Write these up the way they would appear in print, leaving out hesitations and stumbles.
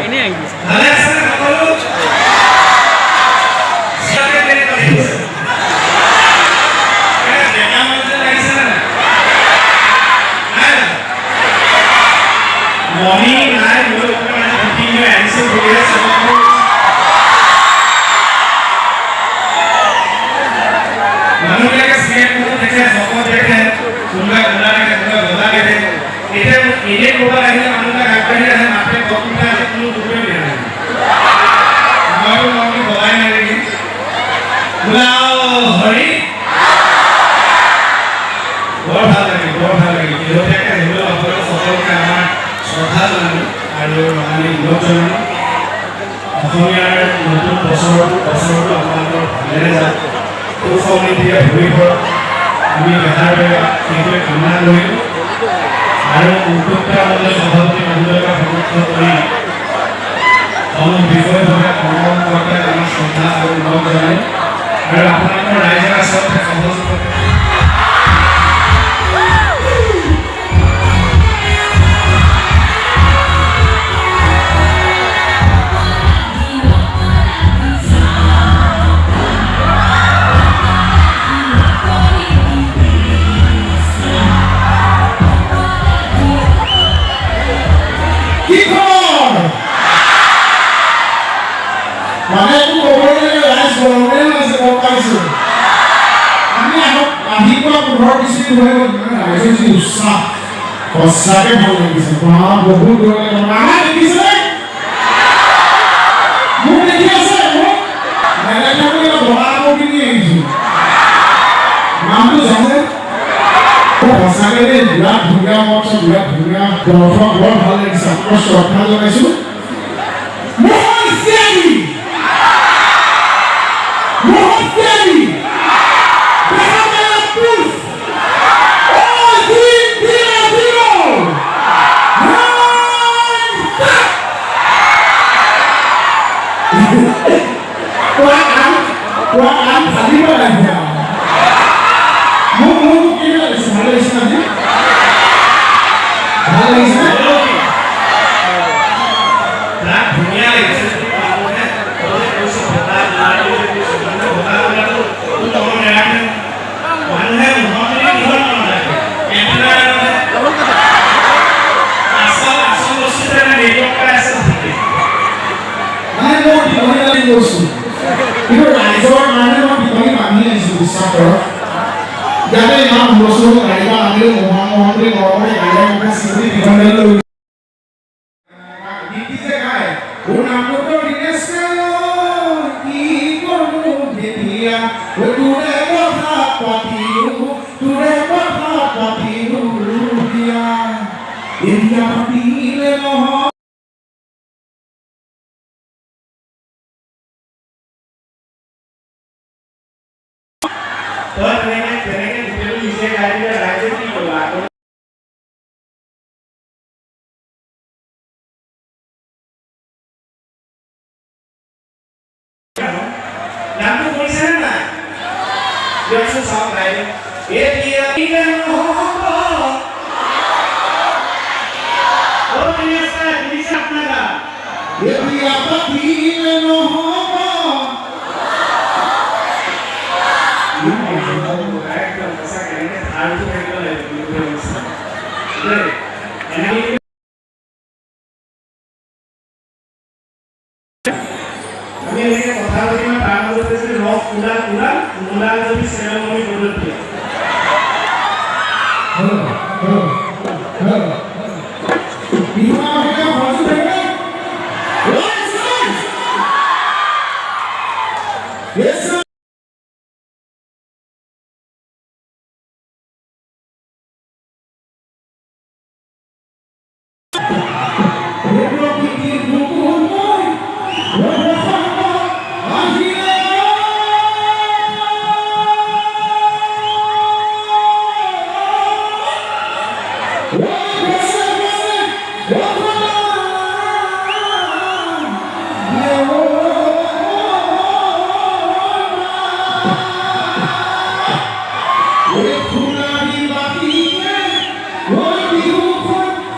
এনে আহি ভালে আছে না সকলো সবে কেনে কৰিছে ডেকা মানুহ লাগিছে না মনি নাই মোৰ ওপৰত মিটিং হৈ আহিছে বুলি সকলো মানুহবিলাকে স্কেন কৰি দেখে সকলো দেখে কোনোবা কোনোবা দেখে কোনোবা গলা দেখে এটা এনে কোবা আহিলে মানুহবিলাক আগবাঢ়ি আহে মাতে বক্তৃতা আছে কোনো দুখে দিয়া নাই আমাৰো মনটো গলাই নাই নেকি বোলাও হৰি বৰ ভাল লাগে কিহতীয়াকৈ আহিবলৈ আপোনালোক সকলোকে আমাৰ শ্ৰদ্ধা জনালোঁ আৰু আমি বিনোদ জনালোঁ অসমীয়াৰ নতুন বছৰটো আপোনালোকৰ ভালেৰে যাওক সুখ সমৃদ্ধিৰে ভৰি পৰক আমি দেখাৰ সেইটোৱে কামনা কৰিলোঁ আৰু উদ্যোক্তামূল্য সভাপতি মণ্ডলীক সমৰ্থ কৰি বিষয়ভাৱে কৰ্ম কৰাৰ আমাৰ শ্ৰদ্ধা আৰু অনুৰোধ জনালোঁ আৰু আপোনালোকৰ ৰাইজে আচলতে সহযোগ সঁচাকে ভাল লাগিছে বহুত দেখিছে মোক দেখি আছে নামটো জানে সঁচাকে বিৰাট ধুনীয়া মঞ্চ বিৰাট ধুনীয়া দৰ্শক বৰ ভাল লাগিছে আপোনাৰ শ্ৰদ্ধা জনাইছো যাতে ইমান হুলস্থুল গাড়ীখন আনিলে মহামন্ত্ৰী গৰমে গাড়ী চিঞৰি দীঘলীয়ালৈ গীতিতে গায় তোৰ নামটো দিনেশ কি কৰোঁ এতিয়া তোৰে কথা পাতিলোঁ দিয়া এতিয়া পাতিলে নহয় নামটো কৰিছে নে নাই দিয়কচোন চাওক ৰাইজে এতিয়া দিলে নহ'ব আপনাৰা এতিয়া পাতিলে নহ'ব একদম সঁচাকৈ এনেকৈ ধাৰটো থাকিব লাগিব আমি এনেকৈ কথা পাতিম তাৰ মাজতে যদি ৰস মূলা যদি চেৰেমনি বদল দিয়ে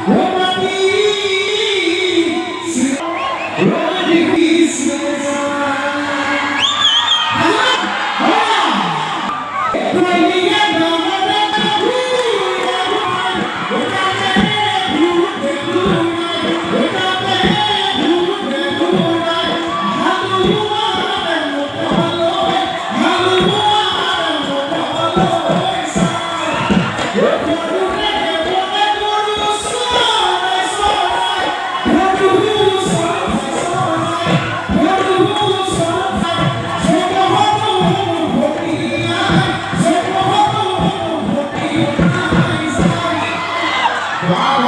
What What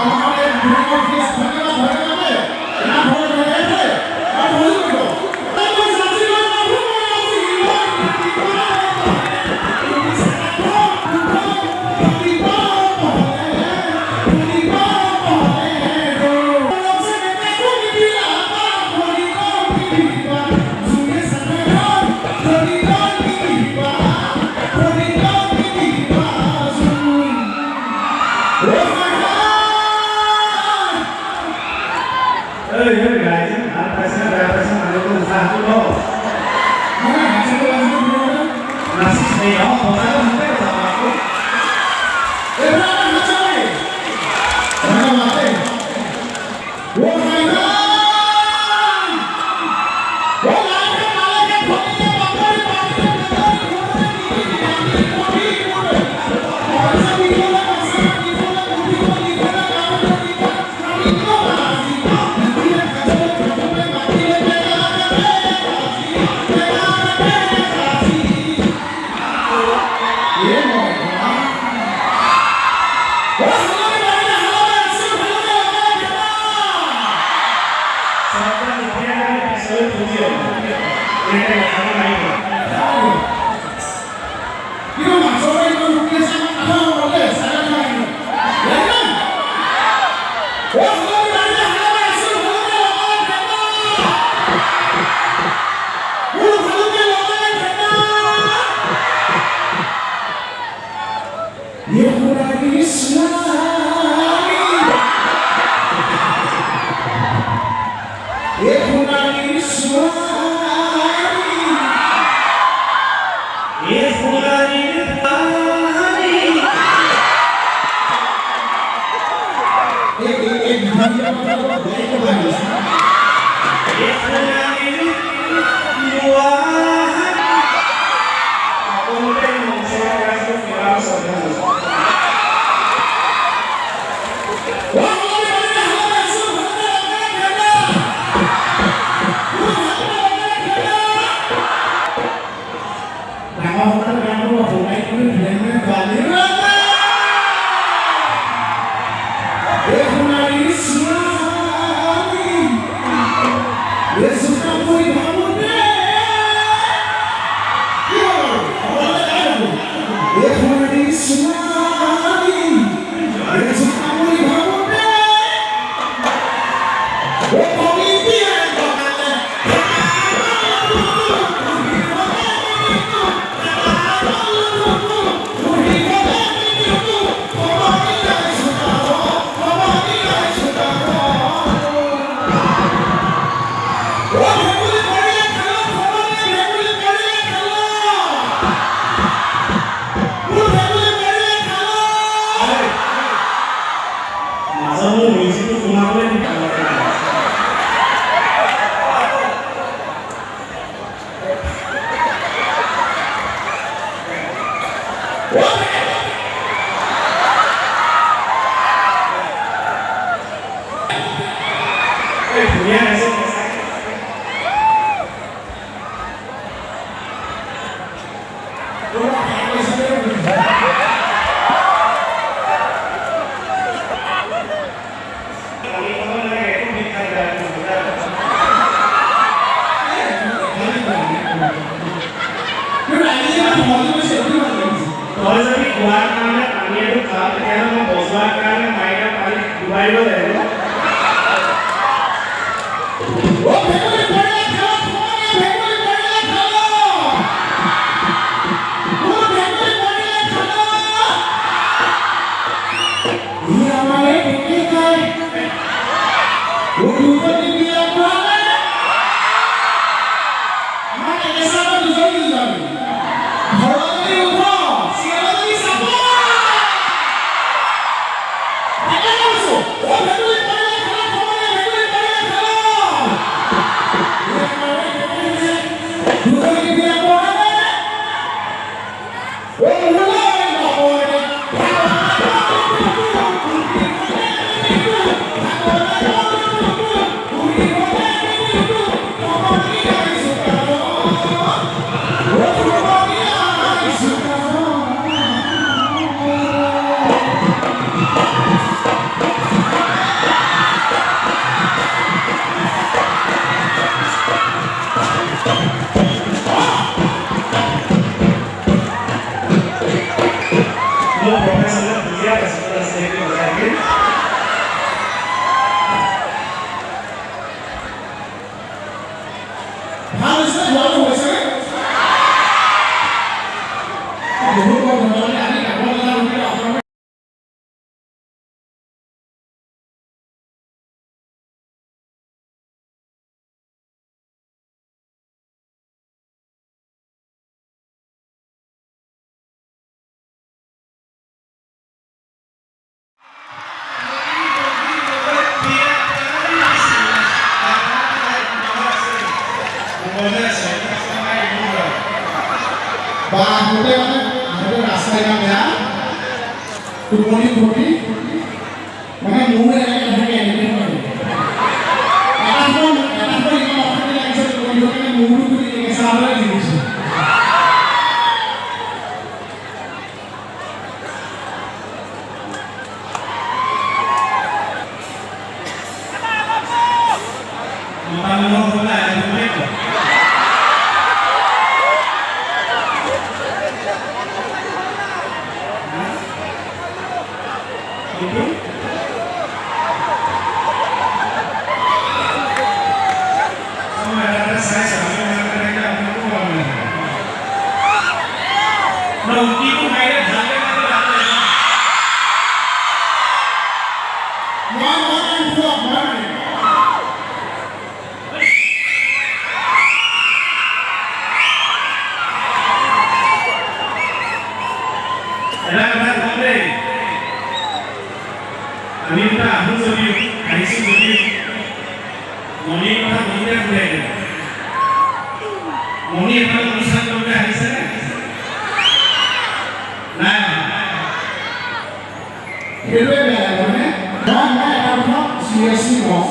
সেইটো সঁচাকৈ ভাল হৈছে যোৱাটো হৈছে বহুত বহুত ধন্যবাদ আমি কামৰ লগা হৈছিলে অসমৰ বা আহোঁতে ৰাস্তা ইমান বেয়া টোপনি ঘটি মানে মোৰ এনেকৈ থাকে এনেকৈ থাকে এটা সময় ইমান অশান্তি লাগিছে টোপনি ঘটি মূৰটো ঘূৰি কেঁচা হ'বলৈ জিকিছোঁ আমি এটা আহোঁ যদিও আহিছোঁ যদিও মণিৰ কথা বহুতে ঘূৰাই দিলে মণি এখন অনুষ্ঠান কৰিবলৈ আহিছেনে নাই সেইটোৱে বেয়া মানে মই এটা কথা চিৰিয়াছলি কওঁ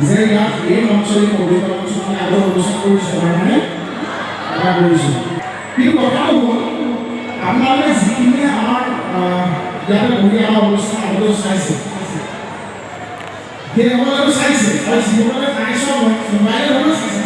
যে ইয়াত এই মঞ্চই কবিতা মঞ্চ মানে আগৰ অনুষ্ঠান কৰিছোঁ মানে এটা কৰিছোঁ কিন্তু কথাটো হ'ল আপোনালোকে যিখিনিয়ে আমাৰ ইয়াতে বহি আমাৰ অনুষ্ঠান আগতেও চাইছে সেইসকলেও চাইছে আৰু যিসকলে নাই চোৱা মোবাইলে হ'লেও চাইছে